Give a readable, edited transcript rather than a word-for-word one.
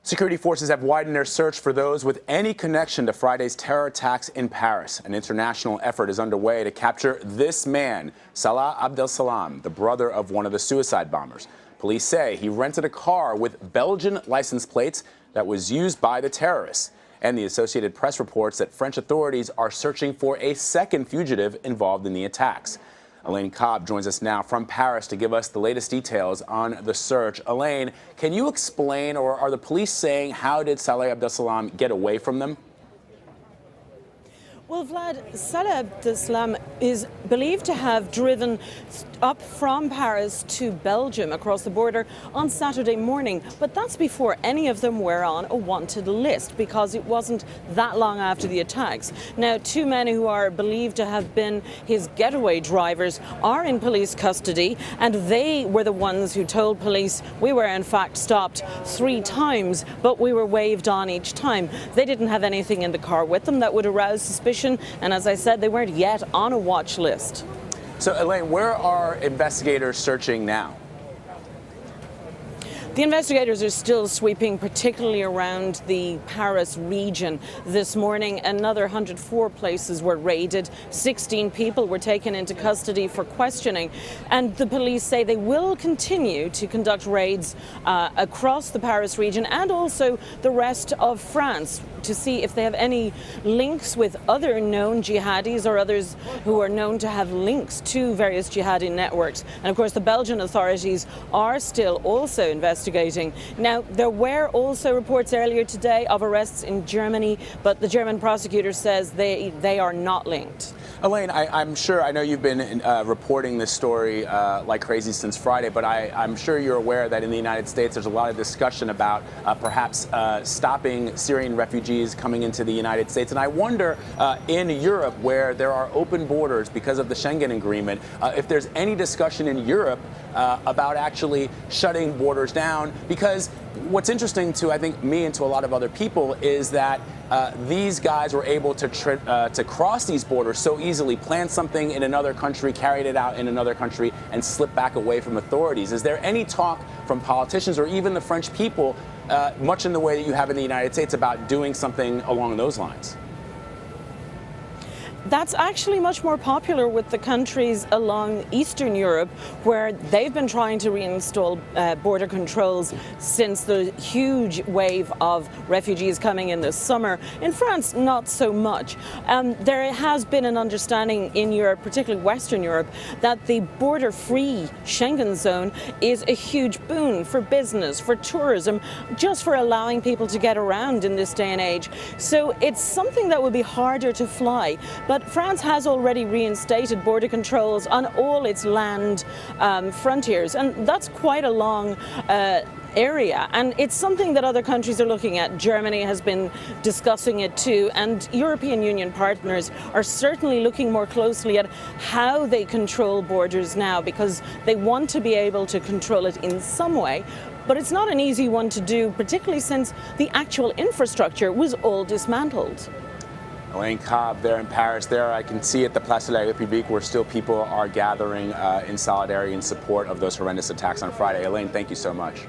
Security forces have widened their search for those with any connection to Friday's terror attacks in Paris. An international effort is underway to capture this man, Salah Abdeslam, the brother of one of the suicide bombers. Police say he rented a car with Belgian license plates that was used by the terrorists. And the Associated Press reports that French authorities are searching for a second fugitive involved in the attacks. Elaine Cobbe joins us now from Paris to give us the latest details on the search. Elaine, can you explain, or are the police saying, how did Salah Abdeslam get away from them? Well, Vlad, Salah Abdeslam is believed to have driven up from Paris to Belgium across the border on Saturday morning. But that's before any of them were on a wanted list, because it wasn't that long after the attacks. Now, two men who are believed to have been his getaway drivers are in police custody, and they were the ones who told police, we were in fact stopped 3 times, but we were waved on each time. They didn't have anything in the car with them that would arouse suspicion. And as I said, they weren't yet on a watch list. So, Elaine, where are investigators searching now? The investigators are still sweeping, particularly around the Paris region. This morning, another 104 places were raided. 16 people were taken into custody for questioning. And the police say they will continue to conduct raids across the Paris region and also the rest of France to see if they have any links with other known jihadis or others who are known to have links to various jihadi networks. And of course, the Belgian authorities are still also investigating. Now, there were also reports earlier today of arrests in Germany, but the German prosecutor says they are not linked. Elaine, I'm sure, I know you've been reporting this story like crazy since Friday, but I'm sure you're aware that in the United States there's a lot of discussion about perhaps stopping Syrian refugees coming into the United States. And I wonder, in Europe, where there are open borders because of the Schengen Agreement, if there's any discussion in Europe about actually shutting borders down. Because what's interesting to, I think, me and to a lot of other people is that these guys were able to cross these borders so easily, plan something in another country, carried it out in another country, and slip back away from authorities. Is there any talk from politicians or even the French people, much in the way that you have in the United States, about doing something along those lines? That's actually much more popular with the countries along Eastern Europe, where they've been trying to reinstall border controls since the huge wave of refugees coming in this summer. In France, not so much. There has been an understanding in Europe, particularly Western Europe, that the border-free Schengen zone is a huge boon for business, for tourism, just for allowing people to get around in this day and age. So it's something that would be harder to fly. But France has already reinstated border controls on all its land frontiers, and that's quite a long area, and it's something that other countries are looking at. Germany has been discussing it too, and European Union partners are certainly looking more closely at how they control borders now, because they want to be able to control it in some way. But it's not an easy one to do, particularly since the actual infrastructure was all dismantled. Elaine Cobbe there in Paris. There I can see at the Place de la République where still people are gathering in solidarity and support of those horrendous attacks on Friday. Elaine, thank you so much.